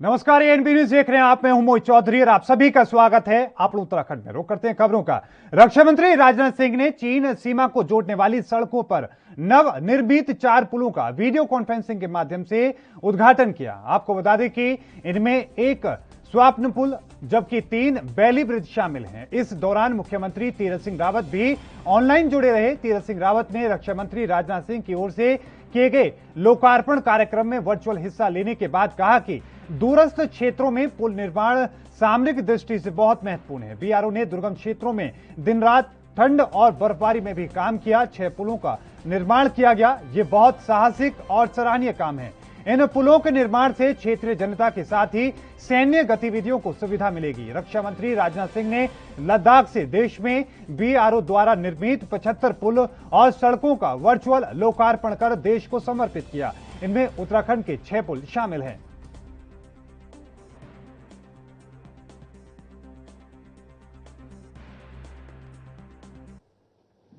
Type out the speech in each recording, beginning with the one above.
नमस्कार, ANB news देख रहे हैं आप। मैं हूं मोहित चौधरी और आप सभी का स्वागत है। आप लोग उत्तराखंड में रुक करते हैं खबरों का। रक्षा मंत्री राजनाथ सिंह ने चीन सीमा को जोड़ने वाली सड़कों पर नव निर्मित 4 पुलों का वीडियो कॉन्फ्रेंसिंग के माध्यम से उद्घाटन किया। आपको बता दें कि इनमें एक स्वप्न पुल जबकि 3 बैली ब्रिज शामिल हैं। इस दौरान मुख्यमंत्री तीरथ सिंह रावत भी ऑनलाइन जुड़े रहे। तीरथ सिंह रावत ने रक्षा मंत्री राजनाथ सिंह की ओर से किए गए लोकार्पण कार्यक्रम में वर्चुअल हिस्सा लेने के बाद कहा कि दूरस्थ क्षेत्रों में पुल निर्माण सामरिक दृष्टि से बहुत महत्वपूर्ण है। बीआरओ ने दुर्गम क्षेत्रों में दिन रात ठंड और बर्फबारी में भी काम किया। 6 पुलों का निर्माण किया गया। ये बहुत साहसिक और सराहनीय काम है। इन पुलों के निर्माण से क्षेत्रीय जनता के साथ ही सैन्य गतिविधियों को सुविधा मिलेगी। रक्षा मंत्री राजनाथ सिंह ने लद्दाख से देश में बीआरओ द्वारा निर्मित 75 पुल और सड़कों का वर्चुअल लोकार्पण कर देश को समर्पित किया। इनमें उत्तराखंड के 6 पुल शामिल हैं।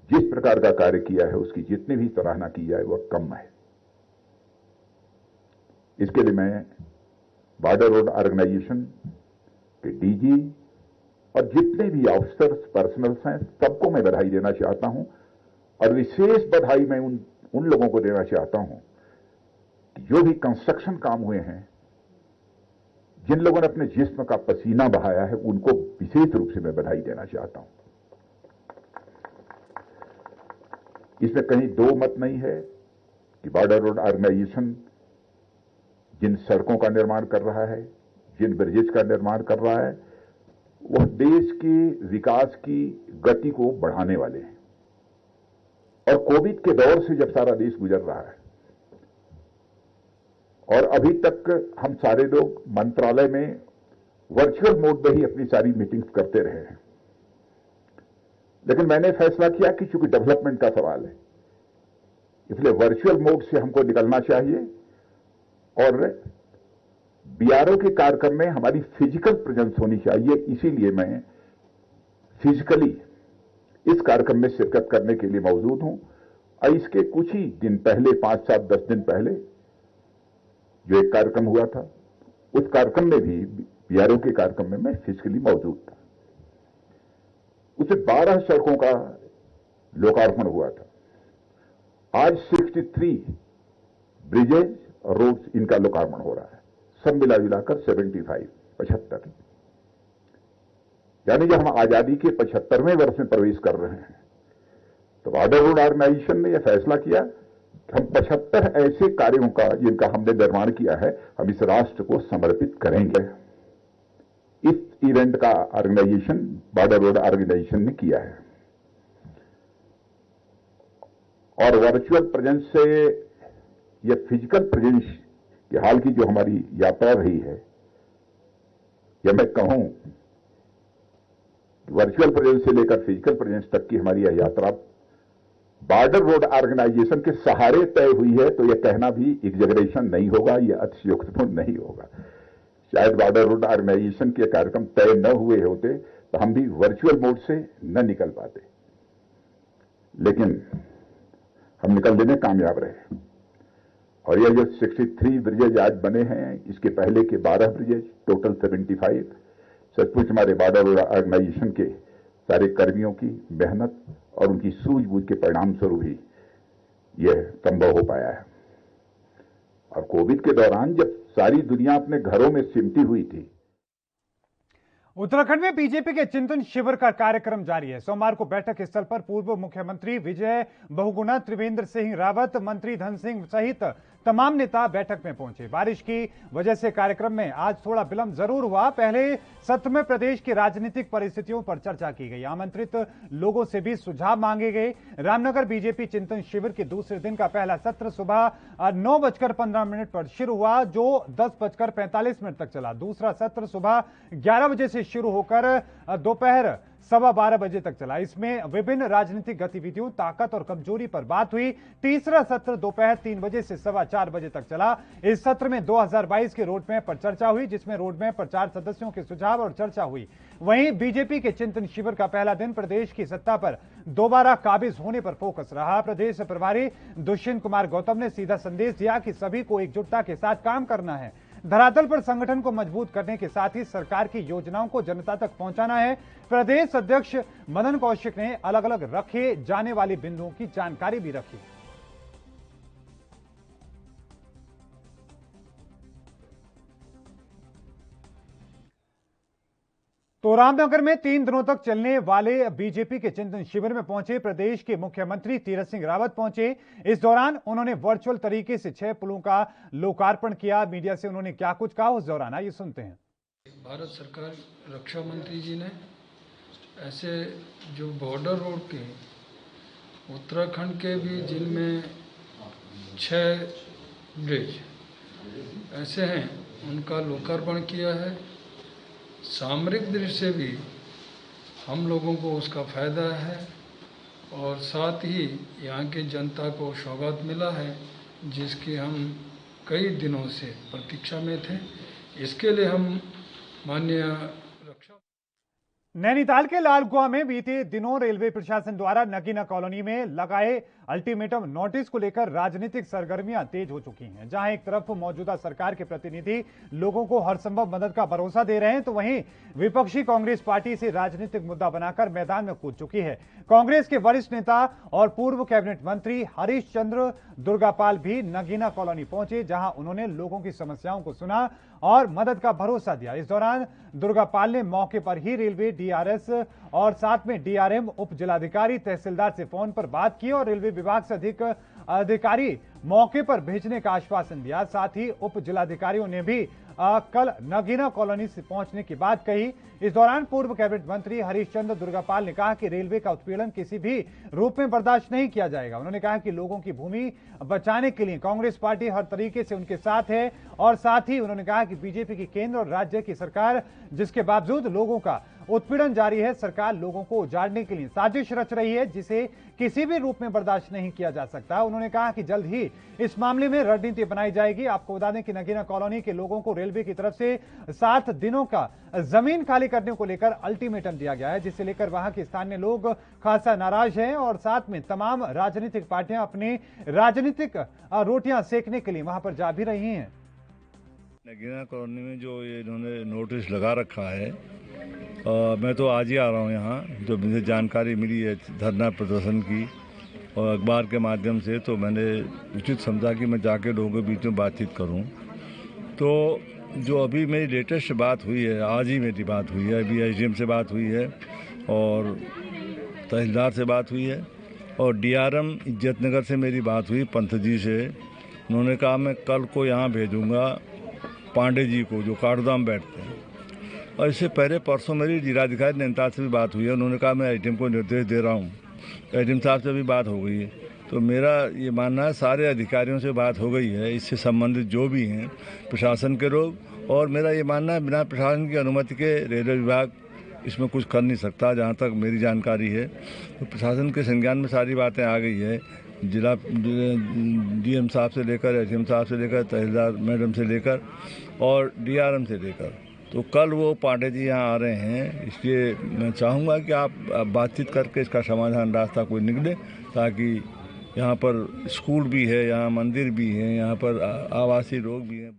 जिस प्रकार का कार्य किया है उसकी जितनी भी सराहना की जाए वह कम है। इसके लिए मैं बॉर्डर रोड ऑर्गेनाइजेशन के डीजी और जितने भी ऑफिसर्स पर्सनल्स हैं सबको मैं बधाई देना चाहता हूं और विशेष बधाई मैं उन लोगों को देना चाहता हूं कि जो भी कंस्ट्रक्शन काम हुए हैं, जिन लोगों ने अपने जिस्म का पसीना बहाया है, उनको विशेष रूप से मैं बधाई देना चाहता हूं। इसमें कहीं दो मत नहीं है कि बॉर्डर रोड ऑर्गेनाइजेशन जिन सड़कों का निर्माण कर रहा है, जिन ब्रिजेज का निर्माण कर रहा है, वह देश के विकास की गति को बढ़ाने वाले हैं। और कोविड के दौर से जब सारा देश गुजर रहा है और अभी तक हम सारे लोग मंत्रालय में वर्चुअल मोड में ही अपनी सारी मीटिंग्स करते रहे हैं, लेकिन मैंने फैसला किया कि चूंकि डेवलपमेंट का सवाल है, इसलिए वर्चुअल मोड से हमको निकलना चाहिए और बीआरओ के कार्यक्रम में हमारी फिजिकल प्रेजेंस होनी चाहिए। इसीलिए मैं फिजिकली इस कार्यक्रम में शिरकत करने के लिए मौजूद हूं। और इसके कुछ ही दिन पहले, 5, 7, 10 दिन पहले जो एक कार्यक्रम हुआ था, उस कार्यक्रम में भी बीआरओ के कार्यक्रम में मैं फिजिकली मौजूद था। उससे 12 सड़कों का लोकार्पण हुआ था। आज 63 ब्रिजेज और रोड्स इनका लोकार्पण हो रहा है। सब मिला मिलाकर 75 यानी जब हम आजादी के 75वें वर्ष में प्रवेश कर रहे हैं तो बॉर्डर रोड ऑर्गेनाइजेशन ने यह फैसला किया कि हम 75 ऐसे कार्यों का जिनका हमने निर्माण किया है, हम इस राष्ट्र को समर्पित करेंगे। इस इवेंट का ऑर्गेनाइजेशन बॉर्डर रोड ऑर्गेनाइजेशन ने किया है और वर्चुअल प्रेजेंस से यह फिजिकल प्रेजेंस की हाल की जो हमारी यात्रा रही है, या मैं कहूं वर्चुअल प्रेजेंस से लेकर फिजिकल प्रेजेंस तक की हमारी यह यात्रा बॉर्डर रोड ऑर्गेनाइजेशन के सहारे तय हुई है, तो यह कहना भी एग्जैगरेशन नहीं होगा, यह अतिशयोक्तिपूर्ण नहीं होगा। शायद बॉर्डर रोड ऑर्गेनाइजेशन के कार्यक्रम तय न हुए होते तो हम भी वर्चुअल मोड से न निकल पाते, लेकिन हम निकलने में कामयाब रहे। और यह जो 63 ब्रिजेज आज बने हैं, इसके पहले के 12 ब्रिजेज, टोटल 75, सचमुच हमारे बॉर्डर रोड ऑर्गेनाइजेशन के सारे कर्मियों की मेहनत और उनकी सूझबूझ के परिणाम स्वरूप ही यह संभव हो पाया है। और कोविड के दौरान जब सारी दुनिया अपने घरों में सिमटी हुई थी, उत्तराखंड में बीजेपी के चिंतन शिविर का कार्यक्रम जारी है। सोमवार को बैठक स्थल पर पूर्व मुख्यमंत्री विजय बहुगुणा, त्रिवेंद्र सिंह रावत, मंत्री धन सिंह सहित तमाम नेता बैठक में पहुंचे। बारिश की वजह से कार्यक्रम में आज थोड़ा विलंब जरूर हुआ। पहले सत्र में प्रदेश की राजनीतिक परिस्थितियों पर चर्चा की गई। आमंत्रित लोगों से भी सुझाव मांगे गए। रामनगर बीजेपी चिंतन शिविर के दूसरे दिन का पहला सत्र सुबह 9:15 पर शुरू हुआ, जो 10:45 तक चला। दूसरा सत्र सुबह 11 बजे से शुरू होकर दोपहर 12:15 बजे तक चला। इसमें विभिन्न राजनीतिक गतिविधियों, ताकत और कमजोरी पर बात हुई। तीसरा सत्र दोपहर 3 बजे से 4:15 बजे तक चला। इस सत्र में 2022 के रोडमैप पर चर्चा हुई, जिसमें रोडमैप पर 4 सदस्यों के सुझाव और चर्चा हुई। वहीं बीजेपी के चिंतन शिविर का पहला दिन प्रदेश की सत्ता पर दोबारा काबिज होने पर फोकस रहा। प्रदेश प्रभारी दुष्यंत कुमार गौतम ने सीधा संदेश दिया कि सभी को एकजुटता के साथ काम करना है। धरातल पर संगठन को मजबूत करने के साथ ही सरकार की योजनाओं को जनता तक पहुंचाना है। प्रदेश अध्यक्ष मदन कौशिक ने अलग अलग रखे जाने वाले बिंदुओं की जानकारी भी रखी। तो रामनगर में 3 दिनों तक चलने वाले बीजेपी के चिंतन शिविर में पहुंचे प्रदेश के मुख्यमंत्री तीरथ सिंह रावत पहुंचे। इस दौरान उन्होंने वर्चुअल तरीके से 6 पुलों का लोकार्पण किया। मीडिया से उन्होंने क्या कुछ कहा उस दौरान आइए सुनते हैं। भारत सरकार रक्षा मंत्री जी ने ऐसे जो बॉर्डर रोड के उत्तराखंड के भी जिनमें 6 ब्रिज ऐसे हैं उनका लोकार्पण किया है। सामरिक दृष्टि से भी हम लोगों को उसका फायदा है और साथ ही यहाँ की जनता को सौगात मिला है जिसकी हम कई दिनों से प्रतीक्षा में थे। इसके लिए हम माननीय रक्षा नैनीताल के लालकुआं में बीते दिनों रेलवे प्रशासन द्वारा नगीना कॉलोनी में लगाए अल्टीमेटम नोटिस को लेकर राजनीतिक सरगर्मियां तेज हो चुकी हैं। जहां एक तरफ मौजूदा सरकार के प्रतिनिधि लोगों को हर संभव मदद का भरोसा दे रहे हैं, तो वहीं विपक्षी कांग्रेस पार्टी से राजनीतिक मुद्दा बनाकर मैदान में कूद चुकी है। कांग्रेस के वरिष्ठ नेता और पूर्व कैबिनेट मंत्री हरीश चंद्र दुर्गापाल भी नगीना कॉलोनी पहुंचे, जहां उन्होंने लोगों की समस्याओं को सुना और मदद का भरोसा दिया। इस दौरान दुर्गापाल ने मौके पर ही रेलवे डीआरएस और साथ में डीआरएम, उप जिलाधिकारी, तहसीलदार से फोन पर बात की और रेलवे विभाग से अधिक अधिकारी मौके पर भेजने का आश्वासन दिया। साथ ही उप जिलाधिकारियों ने भी कल नगीना कॉलोनी से पहुंचने की बात कही। इस दौरान पूर्व कैबिनेट मंत्री हरीश चंद्र दुर्गापाल ने कहा कि रेलवे का उत्पीड़न किसी भी रूप में बर्दाश्त नहीं किया जाएगा। उन्होंने कहा कि लोगों की भूमि बचाने के लिए कांग्रेस पार्टी हर तरीके से उनके साथ है और साथ ही उन्होंने कहा कि बीजेपी की केंद्र और राज्य की सरकार जिसके बावजूद लोगों का उत्पीड़न जारी है, सरकार लोगों को उजाड़ने के लिए साजिश रच रही है जिसे किसी भी रूप में बर्दाश्त नहीं किया जा सकता। उन्होंने कहा कि जल्द ही इस मामले में रणनीति बनाई जाएगी। आपको बता दें कि नगीना कॉलोनी के लोगों को रेलवे की तरफ से 7 दिनों का जमीन खाली करने को लेकर अल्टीमेटम दिया गया है, जिसे लेकर वहां के स्थानीय लोग खासा नाराज हैं और साथ में तमाम राजनीतिक पार्टियां अपनी राजनीतिक रोटियां सेकने के लिए वहां पर जा भी रही हैं। नगीना कॉलोनी में जो ये इन्होंने नोटिस लगा रखा है, मैं तो आज ही आ रहा हूँ यहाँ। जो मुझे जानकारी मिली है धरना प्रदर्शन की और अखबार के माध्यम से, तो मैंने उचित समझा कि मैं जाके लोगों के बीच में बातचीत करूँ। तो जो अभी मेरी लेटेस्ट बात हुई है, आज ही मेरी बात हुई है, अभी एसडीएम से बात हुई है और तहसीलदार से बात हुई है और डीआरएम इज्जतनगर से मेरी बात हुई पंत जी से। उन्होंने कहा मैं कल को यहाँ भेजूँगा पांडे जी को जो काठगोदाम बैठते हैं। और इससे पहले परसों मेरी जिलाधिकारी नैनीताल से भी बात हुई है। उन्होंने कहा मैं एसडीएम को निर्देश दे रहा हूँ। एसडीएम साहब से भी बात हो गई है। तो मेरा ये मानना है सारे अधिकारियों से बात हो गई है, इससे संबंधित जो भी हैं प्रशासन के लोग। और मेरा ये मानना है बिना प्रशासन की अनुमति के रेलवे विभाग इसमें कुछ कर नहीं सकता, जहाँ तक मेरी जानकारी है। तो प्रशासन के संज्ञान में सारी बातें आ गई है, जिला डीएम साहब से लेकर, एसडीएम साहब से लेकर, तहसीलदार मैडम से लेकर और डीआरएम से लेकर। तो कल वो पांडे जी यहाँ आ रहे हैं, इसलिए मैं चाहूँगा कि आप बातचीत करके इसका समाधान रास्ता कोई निकले, ताकि यहाँ पर स्कूल भी है, यहाँ मंदिर भी है, यहाँ पर आवासीय लोग भी हैं।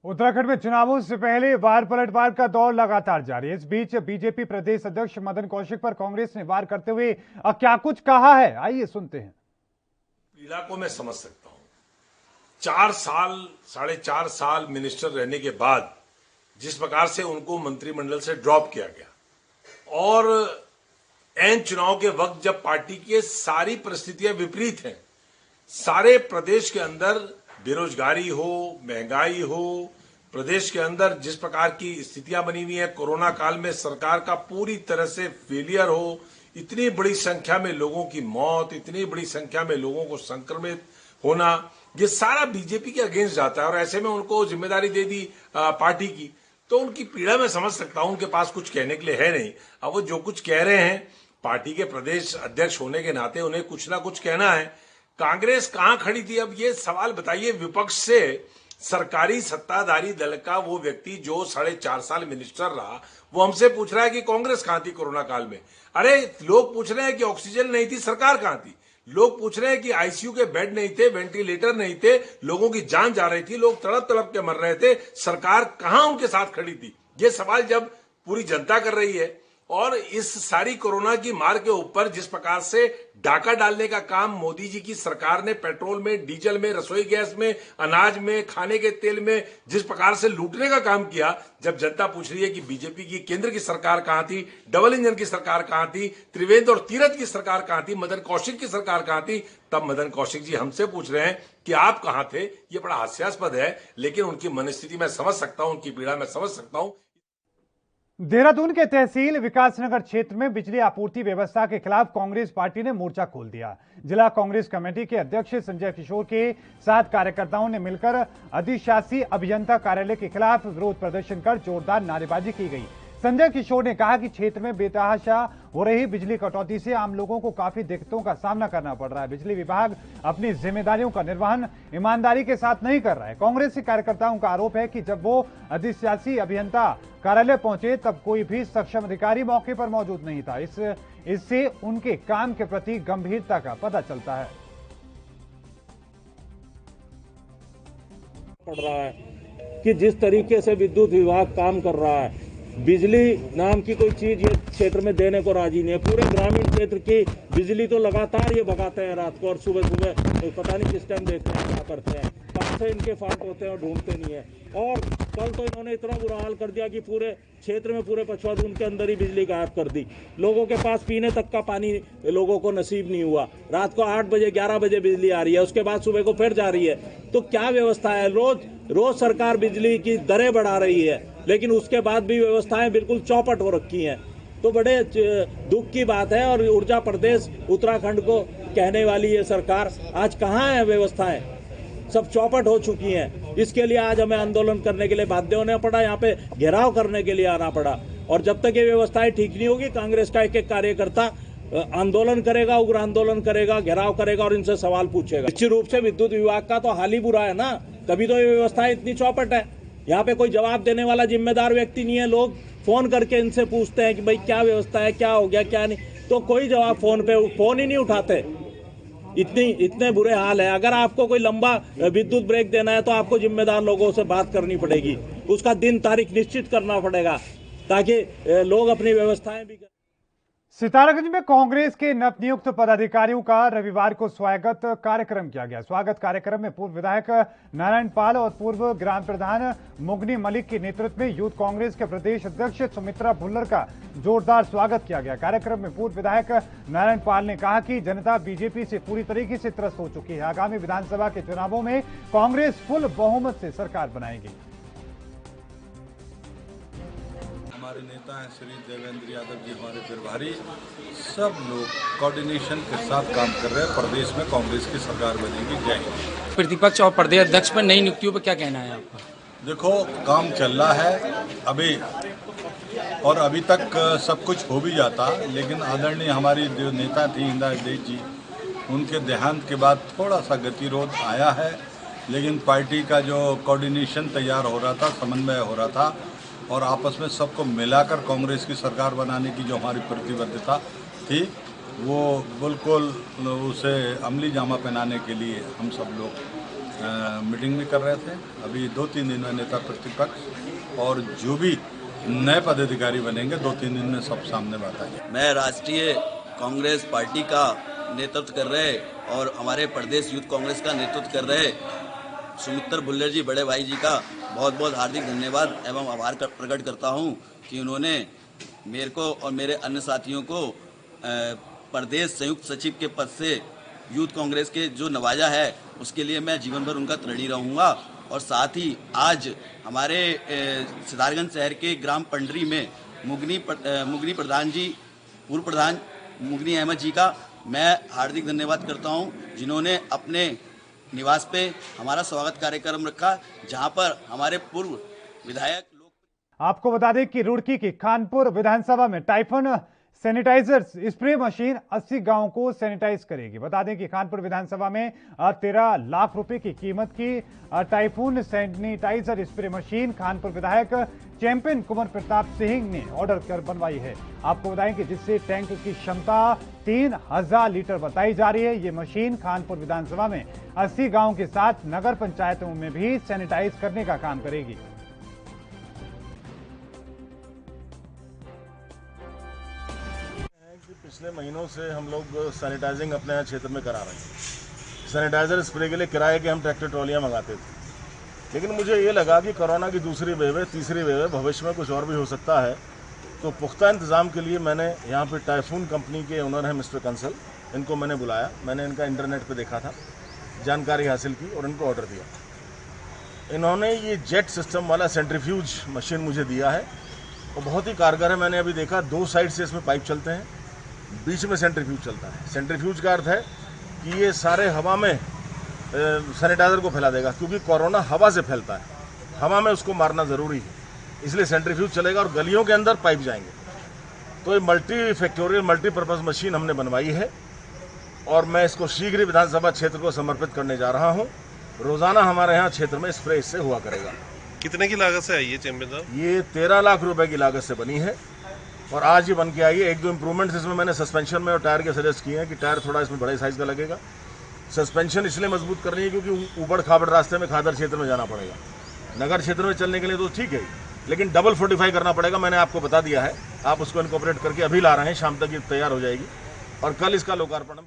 उत्तराखंड में चुनावों से पहले वार पलटवार का दौर लगातार जारी है। इस बीच बीजेपी प्रदेश अध्यक्ष मदन कौशिक पर कांग्रेस ने वार करते हुए क्या कुछ कहा है, आइए सुनते हैं। पीड़ा को मैं समझ सकता हूं। 4 साल, 4.5 साल मिनिस्टर रहने के बाद जिस प्रकार से उनको मंत्रिमंडल से ड्रॉप किया गया और एन चुनाव के वक्त जब पार्टी की सारी परिस्थितियां विपरीत हैं, सारे प्रदेश के अंदर बेरोजगारी हो, महंगाई हो, प्रदेश के अंदर जिस प्रकार की स्थितियां बनी हुई है, कोरोना काल में सरकार का पूरी तरह से फेलियर हो, इतनी बड़ी संख्या में लोगों की मौत, इतनी बड़ी संख्या में लोगों को संक्रमित होना, ये सारा बीजेपी के अगेंस्ट जाता है। और ऐसे में उनको जिम्मेदारी दे दी पार्टी की, तो उनकी पीड़ा मैं समझ सकता हूं। उनके पास कुछ कहने के लिए है नहीं। अब वो जो कुछ कह रहे हैं, पार्टी के प्रदेश अध्यक्ष होने के नाते उन्हें कुछ ना कुछ कहना है। कांग्रेस कहां खड़ी थी, अब ये सवाल बताइए। विपक्ष से सरकारी सत्ताधारी दल का वो व्यक्ति जो 4.5 साल मिनिस्टर रहा, वो हमसे पूछ रहा है कि कांग्रेस कहां थी कोरोना काल में। अरे लोग पूछ रहे हैं कि ऑक्सीजन नहीं थी, सरकार कहां थी। लोग पूछ रहे हैं कि आईसीयू के बेड नहीं थे, वेंटिलेटर नहीं थे, लोगों की जान जा रही थी, लोग तड़प तड़प के मर रहे थे, सरकार कहां उनके साथ खड़ी थी? ये सवाल जब पूरी जनता कर रही है और इस सारी कोरोना की मार के ऊपर जिस प्रकार से डाका डालने का काम मोदी जी की सरकार ने पेट्रोल में, डीजल में, रसोई गैस में, अनाज में, खाने के तेल में जिस प्रकार से लूटने का काम किया, जब जनता पूछ रही है कि बीजेपी की केंद्र की सरकार कहां थी, डबल इंजन की सरकार कहां थी, त्रिवेंद्र और तीरथ की सरकार कहां थी, मदन कौशिक की सरकार कहां थी, तब मदन कौशिक जी हमसे पूछ रहे हैं कि आप कहां थे। ये बड़ा हास्यास्पद है, लेकिन उनकी मनस्थिति मैं समझ सकता हूं, उनकी पीड़ा मैं समझ सकता हूं। देहरादून के तहसील विकासनगर क्षेत्र में बिजली आपूर्ति व्यवस्था के खिलाफ कांग्रेस पार्टी ने मोर्चा खोल दिया। जिला कांग्रेस कमेटी के अध्यक्ष संजय किशोर के साथ कार्यकर्ताओं ने मिलकर अधिशासी अभियंता कार्यालय के खिलाफ विरोध प्रदर्शन कर जोरदार नारेबाजी की गई। संजय किशोर ने कहा कि क्षेत्र में बेतहाशा हो रही बिजली कटौती से आम लोगों को काफी दिक्कतों का सामना करना पड़ रहा है। बिजली विभाग अपनी जिम्मेदारियों का निर्वहन ईमानदारी के साथ नहीं कर रहा है। कांग्रेस के कार्यकर्ताओं का आरोप है कि जब वो अधिशासी अभियंता कार्यालय पहुंचे तब कोई भी सक्षम अधिकारी मौके पर मौजूद नहीं था। इससे उनके काम के प्रति गंभीरता का पता चलता है। पड़ रहा है कि जिस तरीके से विद्युत विभाग काम कर रहा है, बिजली नाम की कोई चीज ये क्षेत्र में देने को राजी नहीं है। पूरे ग्रामीण क्षेत्र की बिजली तो लगातार ये भगाते हैं रात को और सुबह सुबह पता नहीं किस टाइम देखते हैं क्या करते हैं, कहाँ से इनके फाल्ट होते हैं और ढूंढते नहीं है। और कल तो इन्होंने इतना बुरा हाल कर दिया कि पूरे क्षेत्र में पूरे पछवादून के अंदर ही बिजली गायब कर दी। लोगों के पास पीने तक का पानी लोगों को नसीब नहीं हुआ। रात को 8 बजे 11 बजे बिजली आ रही है, उसके बाद सुबह को फिर जा रही है। तो क्या व्यवस्था है? रोज सरकार बिजली की दरें बढ़ा रही है, लेकिन उसके बाद भी व्यवस्थाएं बिल्कुल चौपट हो रखी हैं। तो बड़े दुख की बात है। और ऊर्जा प्रदेश उत्तराखंड को कहने वाली ये सरकार आज कहाँ है? व्यवस्थाएं सब चौपट हो चुकी हैं। इसके लिए आज हमें आंदोलन करने के लिए बाध्य होना पड़ा, यहाँ पे घेराव करने के लिए आना पड़ा। और जब तक ये व्यवस्थाएं ठीक नहीं होगी, कांग्रेस का एक एक कार्यकर्ता आंदोलन करेगा, उग्र आंदोलन करेगा, घेराव करेगा और इनसे सवाल पूछेगा। निश्चित रूप से विद्युत विभाग का तो हाल ही बुरा है ना, तभी तो ये व्यवस्थाएं इतनी चौपट है। यहाँ पे कोई जवाब देने वाला जिम्मेदार व्यक्ति नहीं है। लोग फोन करके इनसे पूछते हैं कि भाई क्या व्यवस्था है, क्या हो गया, क्या नहीं, तो कोई जवाब फोन ही नहीं उठाते। इतने बुरे हाल है। अगर आपको कोई लंबा विद्युत ब्रेक देना है तो आपको जिम्मेदार लोगों से बात करनी पड़ेगी, उसका दिन तारीख निश्चित करना पड़ेगा ताकि लोग अपनी व्यवस्थाएं भी। सितारागंज में कांग्रेस के नवनियुक्त पदाधिकारियों का रविवार को स्वागत कार्यक्रम किया गया। स्वागत कार्यक्रम में पूर्व विधायक नारायण पाल और पूर्व ग्राम प्रधान मुगनी मलिक के नेतृत्व में यूथ कांग्रेस के प्रदेश अध्यक्ष सुमित्रा भुल्लर का जोरदार स्वागत किया गया। कार्यक्रम में पूर्व विधायक नारायण पाल ने कहा कि जनता बीजेपी से पूरी तरीके से त्रस्त हो चुकी है। आगामी विधानसभा के चुनावों में कांग्रेस फुल बहुमत से सरकार बनाएगी। हमारे नेता हैं श्री देवेंद्र यादव जी, हमारे प्रभारी, सब लोग कोऑर्डिनेशन के साथ काम कर रहे हैं। प्रदेश में कांग्रेस की सरकार बनेगी। जय हिंद। प्रतिपक्ष और प्रदेश अध्यक्ष पर नई नियुक्तियों पर क्या कहना है आपका? देखो, काम चल रहा है अभी, और अभी तक सब कुछ हो भी जाता, लेकिन आदरणीय हमारी जो नेता थी इंदिरा देश जी, उनके देहांत के बाद थोड़ा सा गतिरोध आया है। लेकिन पार्टी का जो कोऑर्डिनेशन तैयार हो रहा था, समन्वय हो रहा था, और आपस में सबको मिलाकर कांग्रेस की सरकार बनाने की जो हमारी प्रतिबद्धता थी, वो बिल्कुल उसे अमली जामा पहनाने के लिए हम सब लोग मीटिंग भी कर रहे थे। अभी 2-3 दिन में नेता प्रतिपक्ष और जो भी नए पदाधिकारी बनेंगे 2-3 दिन में सब सामने बात आएगी। मैं राष्ट्रीय कांग्रेस पार्टी का नेतृत्व कर रहे और हमारे प्रदेश यूथ कांग्रेस का नेतृत्व कर रहे सुमित्रा भुल्लर जी, बड़े भाई जी का बहुत बहुत हार्दिक धन्यवाद एवं आभार प्रकट करता हूं कि उन्होंने मेरे को और मेरे अन्य साथियों को प्रदेश संयुक्त सचिव के पद से यूथ कांग्रेस के जो नवाजा है, उसके लिए मैं जीवन भर उनका ऋणी रहूंगा। और साथ ही आज हमारे सितारगंज शहर के ग्राम पंडरी में मुगनी प्रधान जी, पूर्व प्रधान मुगनी अहमद जी का मैं हार्दिक धन्यवाद करता हूं, जिन्होंने अपने निवास पे हमारा स्वागत कार्यक्रम रखा, जहां पर हमारे पूर्व विधायक आपको बता दें कि रुड़की की खानपुर विधानसभा में टाइफन सैनिटाइजर्स स्प्रे मशीन 80 गांवों को सैनिटाइज करेगी। बता दें कि कानपुर विधानसभा में 13 लाख रुपए की कीमत की typhoon sanitiser spray machine Kanpur विधायक चैंपियन कुंवर प्रताप सिंह ने ऑर्डर कर बनवाई है। आपको बताएं कि जिससे टैंक की क्षमता 3000 लीटर बताई जा रही है। ये मशीन कानपुर विधानसभा में 80 गांवों के साथ नगर पंचायतों में भी सैनिटाइज करने का काम करेगी। पिछले महीनों से हम लोग सैनिटाइजिंग अपने यहाँ क्षेत्र में करा रहे हैं। सैनिटाइजर स्प्रे के लिए किराए के हम ट्रैक्टर ट्रॉलियाँ मंगाते थे, लेकिन मुझे ये लगा कि कोरोना की दूसरी वेव है, तीसरी वेव है, भविष्य में कुछ और भी हो सकता है। तो पुख्ता इंतजाम के लिए मैंने यहाँ पे टाइफून कंपनी के ओनर हैं मिस्टर कंसल, इनको मैंने बुलाया। मैंने इनका इंटरनेट पर देखा था, जानकारी हासिल की और इनको ऑर्डर दिया। इन्होंने ये जेट सिस्टम वाला सेंट्रीफ्यूज मशीन मुझे दिया है और बहुत ही कारगर है। मैंने अभी देखा 2 साइड से इसमें पाइप चलते हैं, बीच में सेंट्रीफ्यूज चलता है। सेंट्रीफ्यूज का अर्थ है कि ये सारे हवा में सैनिटाइजर को फैला देगा, क्योंकि कोरोना हवा से फैलता है, हवा में उसको मारना ज़रूरी है, इसलिए सेंट्रीफ्यूज चलेगा और गलियों के अंदर पाइप जाएंगे। तो ये मल्टी फैक्टोरियल मल्टीपर्पज़ मशीन हमने बनवाई है और मैं इसको शीघ्र ही विधानसभा क्षेत्र को समर्पित करने जा रहा हूँ। रोज़ाना हमारे यहाँ क्षेत्र में स्प्रे इससे हुआ करेगा। कितने की लागत से आई है चैंपियन साहब? ये 13 लाख रुपए की लागत से बनी है और आज ही बन के आई है। 1-2 इंप्रूवमेंट्स इसमें मैंने सस्पेंशन में और टायर के सजेस्ट किए हैं कि टायर थोड़ा इसमें बड़े साइज का लगेगा। सस्पेंशन इसलिए मजबूत करनी है क्योंकि ऊबड़ खाबड़ रास्ते में खादर क्षेत्र में जाना पड़ेगा। नगर क्षेत्र में चलने के लिए तो ठीक है, लेकिन डबल फोर्टिफाई करना पड़ेगा। मैंने आपको बता दिया है, आप उसको इनकॉर्पोरेट करके अभी ला रहे हैं, शाम तक ये तैयार हो जाएगी और कल इसका लोकार्पण हम।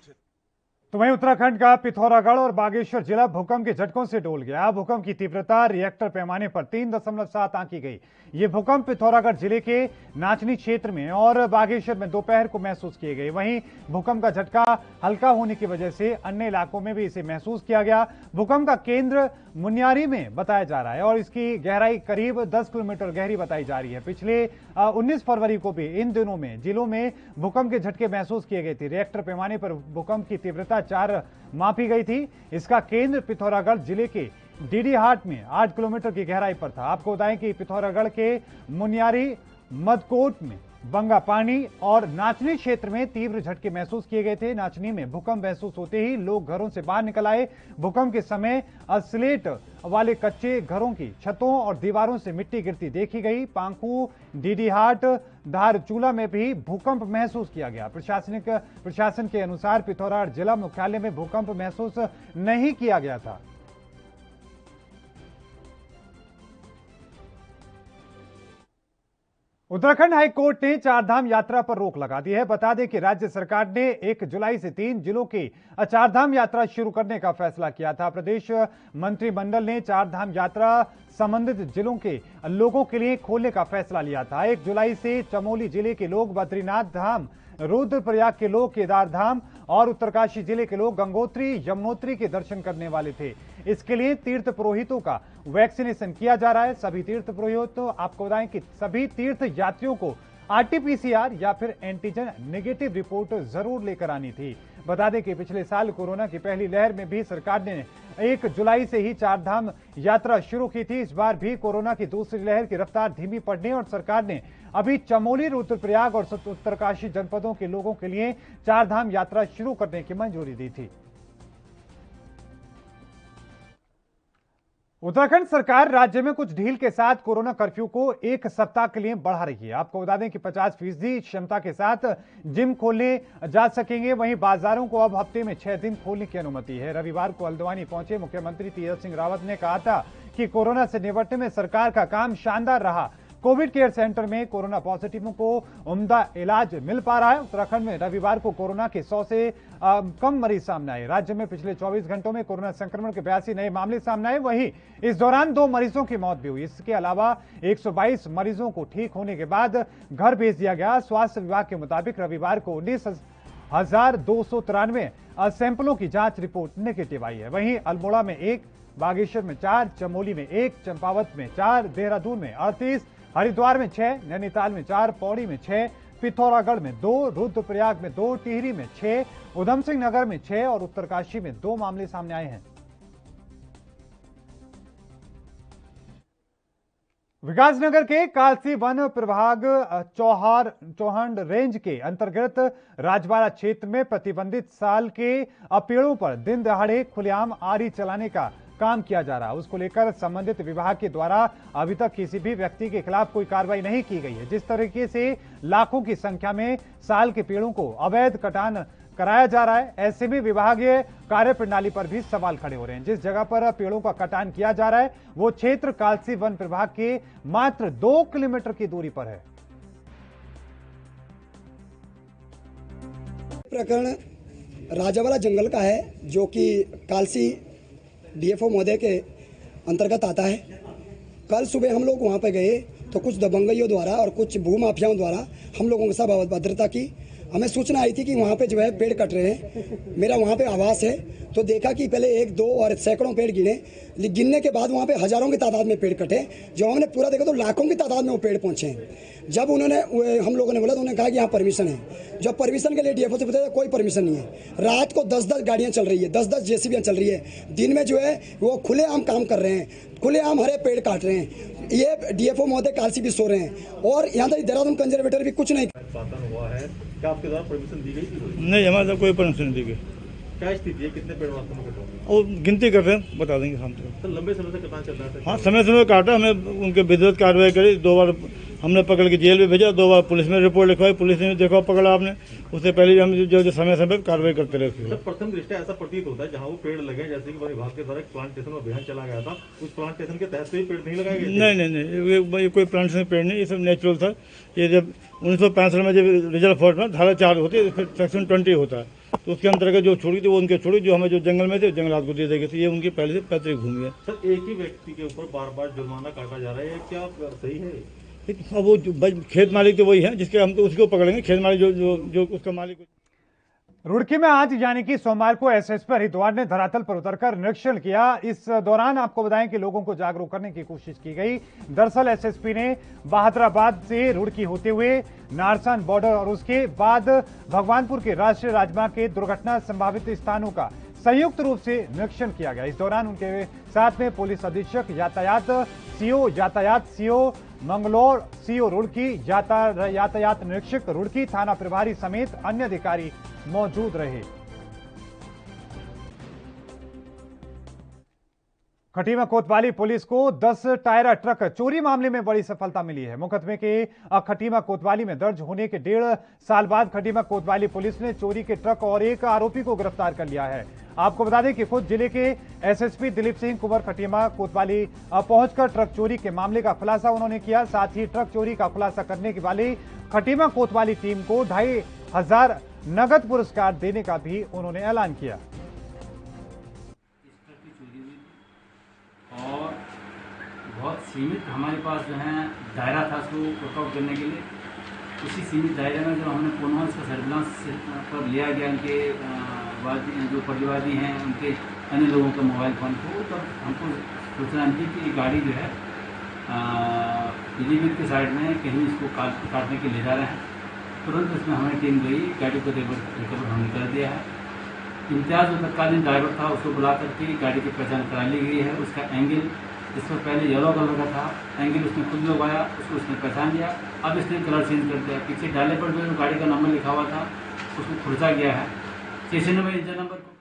तो वहीं उत्तराखंड का पिथौरागढ़ और बागेश्वर जिला भूकंप के झटकों से डोल गया। भूकंप की तीव्रता रिएक्टर पैमाने पर 3.7 आंकी गई। ये भूकंप पिथौरागढ़ जिले के नाचनी क्षेत्र में और बागेश्वर में दोपहर को महसूस किए गए। वहीं भूकंप का झटका हल्का होने की वजह से अन्य इलाकों में भी इसे महसूस किया गया। भूकंप का केंद्र मुनियारी में बताया जा रहा है और इसकी गहराई करीब 10 किलोमीटर गहरी बताई जा रही है। पिछले 19 फरवरी को भी इन दिनों में जिलों में भूकंप के झटके महसूस किए गए थे। रिएक्टर पैमाने पर भूकंप की तीव्रता 4 मापी गई थी। इसका केंद्र पिथौरागढ़ जिले के डीडीहाट में 8 किलोमीटर की गहराई पर था। आपको बताएं कि पिथौरागढ़ के मुनियारी, मदकोट में बंगापानी और नाचनी क्षेत्र में तीव्र झटके महसूस किए गए थे। नाचनी में भूकंप महसूस होते ही लोग घरों से बाहर निकल आए। भूकंप के समय स्लेट वाले कच्चे घरों की छतों और दीवारों से मिट्टी गिरती देखी गई। पांखू, डीडीहाट, धारचूला में भी भूकंप महसूस किया गया। प्रशासन के अनुसार पिथौरागढ़ जिला मुख्यालय में भूकंप महसूस नहीं किया गया था। उत्तराखंड हाईकोर्ट ने चारधाम यात्रा पर रोक लगा दी है। बता दें कि राज्य सरकार ने 1 जुलाई से 3 जिलों की चारधाम यात्रा शुरू करने का फैसला किया था। प्रदेश मंत्रिमंडल ने चारधाम यात्रा संबंधित जिलों के लोगों के लिए खोलने का फैसला लिया था। 1 जुलाई से चमोली जिले के लोग बद्रीनाथ धाम, रुद्रप्रयाग के लोग केदार धाम और उत्तरकाशी जिले के लोग गंगोत्री, यमुनोत्री के दर्शन करने वाले थे। इसके लिए तीर्थ पुरोहितों का वैक्सीनेशन किया जा रहा है। सभी तीर्थ पुरोहितों, आपको बताएं कि सभी तीर्थ यात्रियों को आरटीपीसीआर या फिर एंटीजन नेगेटिव रिपोर्ट जरूर लेकर आनी थी। बता दें कि पिछले साल कोरोना की पहली लहर में भी सरकार ने 1 जुलाई से ही चारधाम यात्रा शुरू की थी। इस बार भी कोरोना की दूसरी लहर की रफ्तार धीमी पड़ने और सरकार ने अभी चमोली, रुद्रप्रयाग और उत्तरकाशी जनपदों के लोगों के लिए चारधाम यात्रा शुरू करने की मंजूरी दी थी। उत्तराखंड सरकार राज्य में कुछ ढील के साथ कोरोना कर्फ्यू को 1 सप्ताह के लिए बढ़ा रही है। आपको बता दें कि 50% क्षमता के साथ जिम खोलने जा सकेंगे। वहीं बाजारों को अब हफ्ते में 6 दिन खोलने की अनुमति है। रविवार को हल्द्वानी पहुंचे मुख्यमंत्री तीरथ सिंह रावत ने कहा था कि कोरोना से निपटने में सरकार का काम शानदार रहा। कोविड केयर सेंटर में कोरोना पॉजिटिवों को उम्दा इलाज मिल पा रहा है। उत्तराखंड में रविवार को कोरोना के 100 से कम मरीज सामने आए। राज्य में पिछले 24 घंटों में कोरोना संक्रमण के 82 नए मामले सामने आए। वहीं इस दौरान 2 मरीजों की मौत भी हुई। इसके अलावा 122 मरीजों को ठीक होने के बाद घर भेज दिया गया। स्वास्थ्य विभाग के मुताबिक रविवार को 19,293 सैंपलों की जांच रिपोर्ट नेगेटिव आई है। वहीं अल्मोड़ा में 1, बागेश्वर में 4, चमोली में 1, चंपावत में 4, देहरादून में 38, हरिद्वार में 6, नैनीताल में 4, पौड़ी में 6, पिथौरागढ़ में 2, रुद्रप्रयाग में 2, टिहरी में 6, उधम सिंह नगर में 6 और उत्तरकाशी में 2 मामले सामने आए हैं। विकासनगर के कालसी वन प्रभाग चौहंड रेंज के अंतर्गत राजवाड़ा क्षेत्र में प्रतिबंधित साल के पेड़ों पर दिन दहाड़े खुलेआम आरी चलाने का काम किया जा रहा है। उसको लेकर संबंधित विभाग के द्वारा अभी तक किसी भी व्यक्ति के खिलाफ कोई कार्रवाई नहीं की गई है। जिस तरीके से लाखों की संख्या में साल के पेड़ों को अवैध कटान कराया जा रहा है, ऐसे में विभागीय कार्यप्रणाली पर भी सवाल खड़े हो रहे हैं। जिस जगह पर पेड़ों का कटान किया जा रहा है वो क्षेत्र कालसी वन प्रभाग के मात्र 2 किलोमीटर की दूरी पर है। प्रकरण राजावाला जंगल का है जो कि कालसी डीएफओ महोदय के अंतर्गत आता है। कल सुबह हम लोग वहाँ पे गए तो कुछ दबंगइयों द्वारा और कुछ भूमाफियाओं द्वारा हम लोगों के साथ अभद्रता की। हमें सूचना आई थी कि वहाँ पे जो है पेड़ कट रहे हैं। मेरा वहाँ पे आवास है तो देखा कि पहले 1, 2 और सैकड़ों पेड़ गिनने के बाद वहाँ पे हजारों की तादाद में पेड़ कटे। जब हमने पूरा देखा तो लाखों की तादाद में वो पेड़ पहुँचे हैं। जब हम लोगों ने बोला तो उन्होंने कहा कि यहाँ परमिशन है। जब परमिशन के लिए डीएफओ से बताया कोई परमिशन नहीं है। रात को 10-10 गाड़ियाँ चल रही है, 10-10 जेसीबी चल रही है। दिन में जो है वो खुलेआम काम कर रहे हैं, खुलेआम हरे पेड़ काट रहे हैं। ये डीएफओ महोदय कालसी भी सो रहे हैं और यहाँ तक देहरादून कंजर्वेटर भी कुछ नहीं हुआ है। क्या आपके द्वारा परमिशन दी गई थी? नहीं, हमारे द्वारा कोई परमिशन नहीं दी गई। क्या स्थिति है? कितने पेड़ वास्तव में कटे? और गिनती कर रहे हैं, बता देंगे हम तो लंबे समय से कटान चल रहा था। हाँ, समय समय काटा। हमें उनके विधिवत कार्रवाई करी। 2 बार हमने पकड़ के जेल में भेजा, 2 बार पुलिस में रिपोर्ट लिखवाई। पुलिस ने देखा पकड़ा आपने, उससे पहले हम जो समय समय कार्रवाई करते रहे। प्रथम दृष्टया ऐसा प्रतीत होता है जहाँ वो पेड़ लगे, जैसे कि विभाग के द्वारा प्लांटेशन अभियान चला गया था, उस प्लांटेशन के तहत भी पेड़ नहीं लगाए गए? नहीं, ये कोई प्लांटेशन पेड़ नहीं, ये सब नेचुरल था। ये जब 1965 में जब रिजर्व फॉरेस्ट में धारा 4 होती है, फिर सेक्शन 20 होता है, तो उसके अंतर्गत जो छोड़ी थी वो उनके छोड़ी, जो हमें जो जंगल में थे जंगलात को दे देंगे। तो ये उनकी पहले से पैतृक भूमि है। सर, एक ही व्यक्ति के ऊपर बार बार जुर्माना काटा जा रहा है, क्या सही है? अब वो खेत मालिक तो वही है जिसके हम तो उसको पकड़ेंगे। खेत मालिक जो उसका मालिक। रुड़की में आज यानी कि सोमवार को एसएसपी हरिद्वार ने धरातल पर उतरकर निरीक्षण किया। इस दौरान आपको बताएं कि लोगों को जागरूक करने की कोशिश की गई। दरअसल एसएसपी ने बहादुराबाद से रुड़की होते हुए नारसान बॉर्डर और उसके बाद भगवानपुर के राष्ट्रीय राजमार्ग के दुर्घटना संभावित स्थानों का संयुक्त रूप से निरीक्षण किया गया। इस दौरान उनके साथ में पुलिस अधीक्षक यातायात, सीओ मंगलौर, सीओ रुड़की, यातायात निरीक्षक रुड़की, थाना प्रभारी समेत अन्य अधिकारी मौजूद रहे। खटीमा कोतवाली पुलिस को 10 टायरा ट्रक चोरी मामले में बड़ी सफलता मिली है। मुकदमे के खटीमा कोतवाली में दर्ज होने के 1.5 साल बाद खटीमा कोतवाली पुलिस ने चोरी के ट्रक और एक आरोपी को गिरफ्तार कर लिया है। आपको बता दें कि खुद जिले के एसएसपी दिलीप सिंह कुंवर खटीमा कोतवाली पहुंचकर ट्रक चोरी के मामले का खुलासा उन्होंने किया। साथ ही ट्रक चोरी का खुलासा करने के वाली खटीमा कोतवाली टीम को 2500 नगद पुरस्कार देने का भी उन्होंने ऐलान किया। और बहुत सीमित हमारे पास जो है दायरा था उसको वर्कआउट करने के लिए। उसी सीमित दायरे में जो हमने पुनः उसका सर्विलांस पर लिया गया, उनके जो प्रतिवादी हैं उनके अन्य लोगों के मोबाइल फ़ोन को, तब हमको सूचना मिली कि गाड़ी जो है पीलीभीत के साइड में कहीं इसको काटने के ले जा रहे हैं। तुरंत उसमें हमारी टीम गई, गाड़ी को रिकवर हमने कर दिया है। इम्तियाज़ जो तत्कालीन ड्राइवर था उसको बुला करके गाड़ी की पहचान करा ली गई है। उसका एंगल जिसमें पहले येलो कलर का था, एंगल उसने खुद लगवाया, उसको उसने पहचान लिया। अब इसने कलर चेंज कर दिया। पीछे डाले पर जो गाड़ी का नंबर लिखा हुआ था उसको खुर्चा गया है। स्टेशन में इंजन नंबर को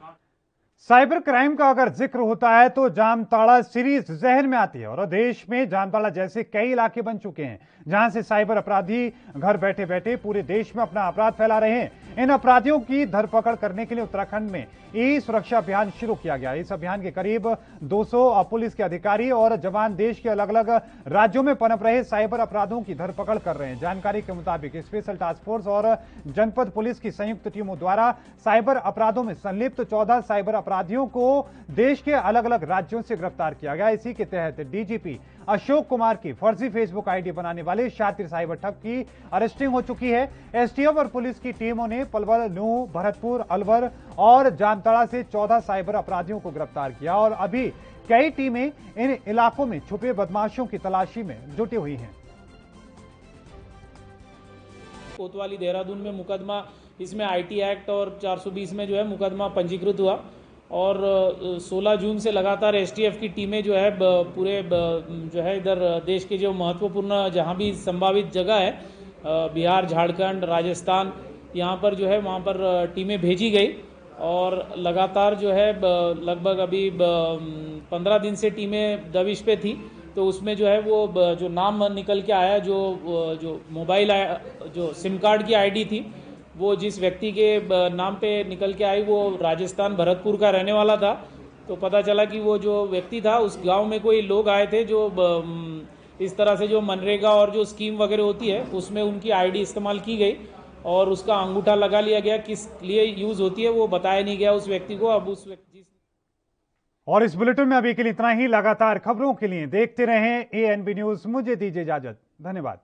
साइबर क्राइम का अगर जिक्र होता है तो जामताड़ा सीरीज जहन में आती है। और देश में जामताड़ा जैसे कई इलाके बन चुके हैं जहां से साइबर अपराधी घर बैठे बैठे पूरे देश में अपना अपराध फैला रहे हैं। इन अपराधियों की धरपकड़ करने के लिए उत्तराखंड में ई सुरक्षा अभियान शुरू किया गया। इस अभियान के करीब 200 पुलिस के अधिकारी और जवान देश के अलग अलग राज्यों में पनप रहे साइबर अपराधों की धरपकड़ कर रहे हैं। जानकारी के मुताबिक स्पेशल टास्क फोर्स और जनपद पुलिस की संयुक्त टीमों द्वारा साइबर अपराधों में संलिप्त 14 साइबर अपराधियों को देश के अलग अलग राज्यों से गिरफ्तार किया गया। इसी के तहत डीजीपी अशोक कुमार की फर्जी फेसबुक आईडी बनाने वाले शातिर साइबर ठग की अरेस्टिंग हो चुकी है। एसटीएफ और पुलिस की टीमों ने पलवल, नूह, भरतपुर, अलवर और जामताड़ा से 14 साइबर अपराधियों को गिरफ्तार किया और अभी कई टीमें इन इलाकों में छुपे बदमाशों की तलाशी में जुटी हुई हैं। कोतवाली देहरादून में मुकदमा, इसमें आईटी एक्ट और 420 में जो है मुकदमा पंजीकृत हुआ और 16 जून से लगातार एसटीएफ की टीमें जो है पूरे जो है इधर देश के जो महत्वपूर्ण जहां भी संभावित जगह है, बिहार, झारखंड, राजस्थान, यहाँ पर जो है वहाँ पर टीमें भेजी गई और लगातार जो है लगभग अभी 15 दिन से टीमें दबिश पे थी। तो उसमें जो है वो जो नाम निकल के आया, जो मोबाइल जो सिम कार्ड की आईडी थी, वो जिस व्यक्ति के नाम पे निकल के आई वो राजस्थान भरतपुर का रहने वाला था। तो पता चला कि वो जो व्यक्ति था उस गांव में कोई लोग आए थे जो इस तरह से जो मनरेगा और जो स्कीम वगैरह होती है उसमें उनकी आईडी इस्तेमाल की गई और उसका अंगूठा लगा लिया गया। किस लिए यूज होती है वो बताया नहीं गया उस व्यक्ति को। अब उस व्यक्ति और इस बुलेटिन में अभी के लिए इतना ही। लगातार खबरों के लिए देखते रहें ANB न्यूज। मुझे दीजिए इजाजत। धन्यवाद।